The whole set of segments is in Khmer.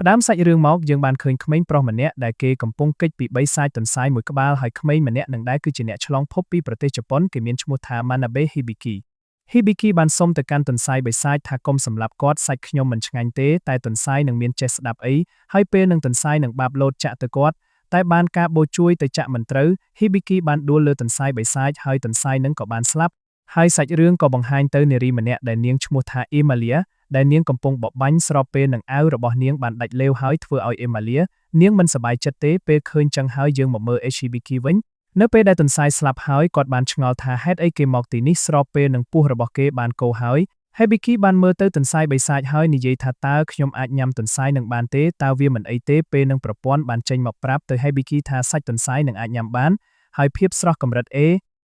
ផ្ដើមសាច់រឿងមកយើងបានឃើញក្មេងប្រុសម្នាក់ដែលគេកំពុងគេចពីបិសាចទន្សាយមួយក្បាលហើយក្មេងម្នាក់នឹងដែរគឺជាអ្នកឆ្លងភពពីប្រទេសជប៉ុនគេមានឈ្មោះថា Manabe Hibiki Hibiki បានសុំទៅកាន់ទន្សាយបិសាចថាកុំសម្លាប់គាត់សាច់ខ្ញុំមិនឆ្ងាញ់ទេតែទន្សាយនឹងមានចេះស្ដាប់អីហើយពេលនឹងទន្សាយនឹងបាបលោតចាក់ទៅគាត់តែបានការបូជួយទៅចាក់មិនត្រូវ Hibiki បានដួលលើទន្សាយបិសាចហើយទន្សាយនឹងក៏បានស្លាប់ហើយសាច់រឿងក៏បង្ហាញទៅនារីម្នាក់ដែលនាងឈ្មោះថា Emilia ដែលនាងកំពុងបបាញ់ស្របពេលនឹងអាវរបស់នាងបានដាច់លេវហើយធ្វើឲ្យ Emilia នាងមិនសប្បាយចិត្តទេពេលឃើញចឹងហើយយើងមកមើល Hibiki វិញនៅពេលដែលទន្សាយស្លាប់ហើយគាត់បានឆ្ងល់ថាហេតុអីគេមកទីនេះស្របពេលនឹងពោះរបស់គេបានកោហើយ Hibiki បានមើលទៅទន្សាយបិសាចហើយនិយាយថាតើខ្ញុំអាចញ៉ាំទន្សាយនឹងបានទេតើវាមិនអីទេពេលនឹងប្រព័ន្ធបានចេញមកប្រាប់ទៅ Hibiki ថាសាច់ទន្សាយនឹងអាចញ៉ាំបានហើយភាពស្រស់កម្រិត A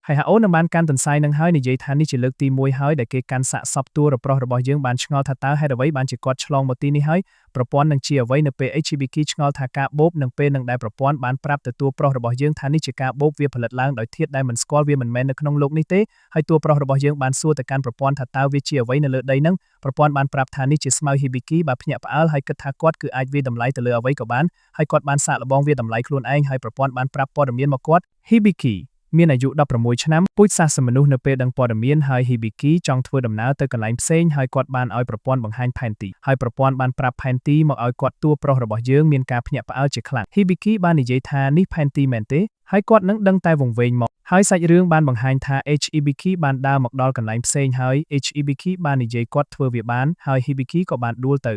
ហើយហៅអូននឹងបានកាន់ទន្សាយនឹងហើយនិយាយថានេះជាលើកទី1ហើយដែលគេកាន់សាកសពតួរប្រុសរបស់យើងបានឆ្ងល់ថាតើហេតុអ្វីបានជាគាត់ឆ្លងមកទីនេះហើយប្រព័ន្ធនឹងជាអ្វីនៅពេល Hibiki ឆ្ងល់ថាការបូបនឹងពេលនឹងដែលប្រព័ន្ធបានប្រាប់ទៅតួប្រុសរបស់យើងថានេះជាការបូបវាផលិតឡើងដោយធាតុដែលមិនស្គាល់វាមិនមែននៅក្នុងโลกនេះទេហើយតួប្រុសរបស់យើងបានសួរទៅកាន់ប្រព័ន្ធថាតើវាជាអ្វីនៅលើដីនឹងប្រព័ន្ធបានប្រាប់ថានេះជាស្មៅ Hibiki បើភ្ញាក់ផ្អើលហើយគិតថាគាត់គឺអាចវាតម្លៃទៅលើអ្វីក៏បានហើយគាត់បានសាកល្បងវាតម្លៃខ្លួនឯងហើយប្រព័ន្ធបានប្រាប់ព័ត៌មានមកគាត់ Hibikiមានអាយុ16ឆ្នាំពូជសាសមនុស្សនៅពេលដឹងព័ត៌មានហើយ Hibiki ចង់ធ្វើដំណើរទៅកន្លែងផ្សេងហើយគាត់បានឲ្យប្រព័ន្ធបង្ហាញផែនទីហើយប្រព័ន្ធបានប្រាប់ផែនទីមកឲ្យគាត់តួប្រុសរបស់យើងមានការភ្ញាក់ផ្អើលជាខ្លាំង Hibiki បាននិយាយថានេះផែនទីមែនទេហើយគាត់នឹងដឹងតែវង្វេងមកហើយសាច់រឿងបានបង្ហាញថា Hibiki បានដើរមកដល់កន្លែងផ្សេងហើយ Hibiki បាននិយាយគាត់ធ្វើវាបានហើយ Hibiki ក៏បានដួលទៅ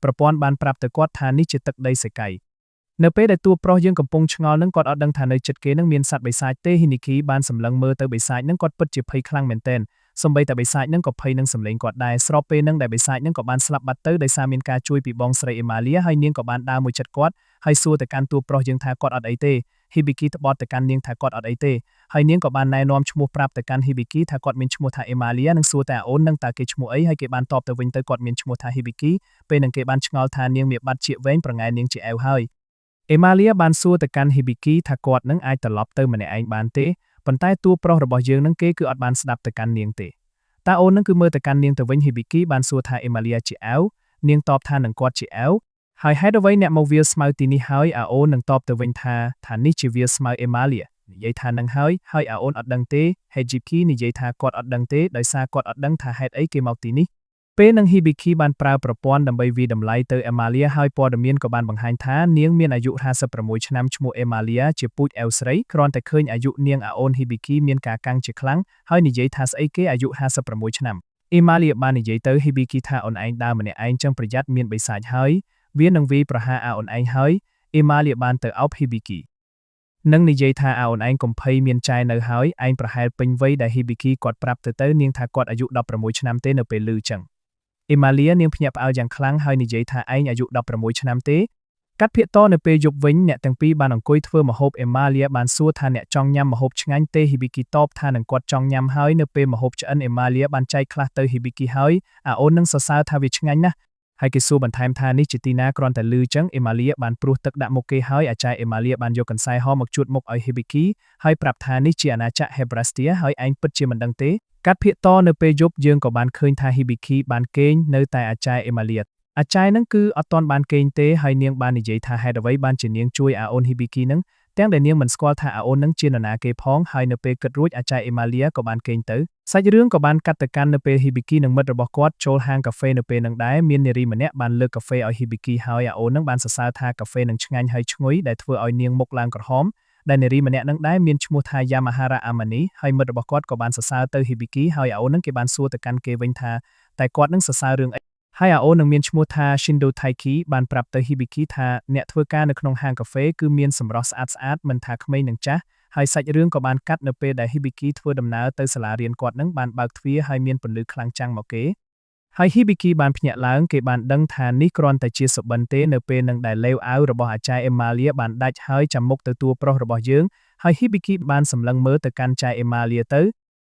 ប្រព័ន្ធបានប្រាប់ទៅគាត់ថានេះជាទឹកដីសេកៃនៅពេលដែលតួប្រុសយើងកំពុងឆ្ងល់នឹងគាត់អត់ដឹងថានៅចិត្តគេនឹងមានសត្វបិសាចទេ Hibiki បានសម្លឹងមើលទៅបិសាចនឹងគាត់ពិតជាភ័យខ្លាំងមែនទែនសម្បីតែបិសាចនឹងក៏ភ័យនឹងសម្លេងគាត់ដែរស្របពេលនឹងដែលបិសាចនឹងក៏បានស្លាប់បាត់ទៅដោយសារមានការជួយពីបងស្រី Emilia ហើយនាងក៏បានដើរមួយចិត្តគាត់ហើយសួរទៅកាន់តួប្រុសយើងថាគាត់អត់អីទេ Hibiki ត្បត់ទៅកាន់នាងថាគាត់អត់អីទេហើយនាងក៏បានណែនាំឈ្មោះប្រាប់ទៅកាន់ Hibiki ថាគាត់មានឈ្មោះថា Emilia និងសួរតែអូននឹងតើគេឈ្មោះអីហើយគេបានតបទៅវិញទៅគាត់មានឈ្មោះថា Hibiki ពេលនឹងគេបានឆ្ងល់ថានាងមានបាត់ជាវែងប្រងែនាងជាអែវហើយEmilia បានសួរទៅកាន់ Hibiki ថាគាត់នឹងអាចត្រឡប់ទៅម្នាក់ឯងបានទេប៉ុន្តែតួប្រុសរបស់យើងនឹងគេគឺអត់បានស្ដាប់ទៅកាន់នាងទេតើអូននឹងគឺមើលទៅកាន់នាងទៅវិញ Hibiki បានសួរថា Emilia ជាអែវនាងតបថានឹងគាត់ជាអែវហើយហេតុអ្វីអ្នកមកវាលស្មៅទីនេះហើយអូននឹងតបទៅវិញថានេះជាវាលស្មៅ Emilia និយាយថានឹងហើយអូនអត់ដឹងទេ Hibiki និយាយថាគាត់អត់ដឹងទេដោយសារគាត់អត់ដឹងថាហេតុអីគេមកទីនេះពេលនឹង Hibiki បានប្រើប្រព័ន្ធដើម្បីវិតម្លៃទៅ Emilia ហើយព័ត៌មានក៏បានបង្ហាញថានាងមានអាយុ56ឆ្នាំឈ្មោះ Emilia ជាពូជអែវស្រីគ្រាន់តែឃើញអាយុនាងអូន Hibiki មានការកាំងជាខ្លាំងហើយនិយាយថាស្អីគេអាយុ56ឆ្នាំ Emilia បាននិយាយទៅ Hibiki ថាអូនឯងដើរម្នាក់ឯងចឹងប្រយ័ត្នមានបិសាចហើយវានឹងវាយប្រហារអូនឯងហើយ Emilia បានទៅអោប Hibiki នឹងនិយាយថាអូនឯងកុំភ័យមានចែនៅហើយឯងប្រហែលពេញវ័យដែល Hibiki គាត់ប្រាប់ទៅនាងថាគាត់អាយុ16ឆ្នាំទេនៅពេលឮចឹងEmilia នាងភ្ញាក់ផ្អើលយ៉ាងខ្លាំងហើយនិយាយថាឯងអាយុ16ឆ្នាំទេកាត់ភាគតនៅពេលយប់វិញអ្នកទាំងពីរបានអង្គុយធ្វើម្ហូប Emilia បានសួរថាអ្នកចង់ញ៉ាំម្ហូបឆ្ងាញ់ទេ Hibiki តបថានឹងគាត់ចង់ញ៉ាំហើយនៅពេលម្ហូបឆ្អិន Emilia បានចែកខ្លះទៅ Hibiki ហើយអូននឹងសរសើរថាវាឆ្ងាញ់ណាស់ហើយគេសួរបន្ថែមថានេះជាទីណាគ្រាន់តែឮចឹង Emilia បានព្រោះទឹកដាក់មុខគេហើយអាចារ្យ Emilia បានយកកន្សែហោមកជូតមុខឲ្យ Hibiki ហើយប្រាប់ថានេះជាអាណាចក្រ Hebrastia ហើយឯងពិតជាមិនដឹងទេកាត់ភាគតនៅពេលយប់យើងក៏បានឃើញថា Hibiki បានគេងនៅតែអាចារ្យ Emilia អាចារ្យនឹងគឺអត់ទាន់បានគេងទេហើយនាងបាននិយាយថាហេតុអ្វីបានជានាងជួយអូន Hibiki នឹងទាំងដែលនាងមិនស្គាល់ថាអូននឹងជានរណាគេផងហើយនៅពេលគិតរួចអាចារ្យ Emilia ក៏បានគេងទៅសាច់រឿងក៏បានកាត់ទៅកាន់នៅពេល Hibiki និងមិត្តរបស់គាត់ចូលហាងកាហ្វេនៅពេលនឹងដែរមាននារីម្នាក់បានលើកកាហ្វេឲ្យ Hibiki ហើយអូននឹងបានសរសើរថាកាហ្វេនឹងឆ្ងាញ់ហើយឈ្ងុយដែលធ្វើឲ្យនាងមុខឡើងក្រហមដែលនារីម្នាក់នឹងដែរមានឈ្មោះថា Yamahara Amani ហើយមិត្តរបស់គាត់ក៏បានសរសើរទៅ Hibiki ហើយអូននឹងគេបានសួរទៅកាន់គេវិញថាតែគាត់នឹងសរសើររឿងអីហើយអូននឹងមានឈ្មោះថា Shindo Taiki បានប្រាប់ទៅ Hibiki ថាអ្នកធ្វើការនៅក្នុងហាងកាហ្វេគឺមានសម្រស់ស្អាតមិនថាក្មេងនឹងចាស់ហើយសាច់រឿងក៏បានកាត់នៅពេលដែល Hibiki ធ្វើដំណើរទៅសាលារៀនគាត់នឹងបានបើកទ្វារហើយមានពន្លឺខ្លាំងចាំងមកគេហើយ Hibiki បានភ្ញាក់ឡើងគេបានដឹងថានេះគ្រាន់តែជាសុបិនទេនៅពេលនឹងដែលលេវអាវរបស់អាចារ្យ Emilia បានដាច់ហើយចាំមុខទៅតួប្រុសរបស់យើងហើយ Hibiki បានសម្លឹងមើលទៅកាន់ចាយ Emilia ទៅ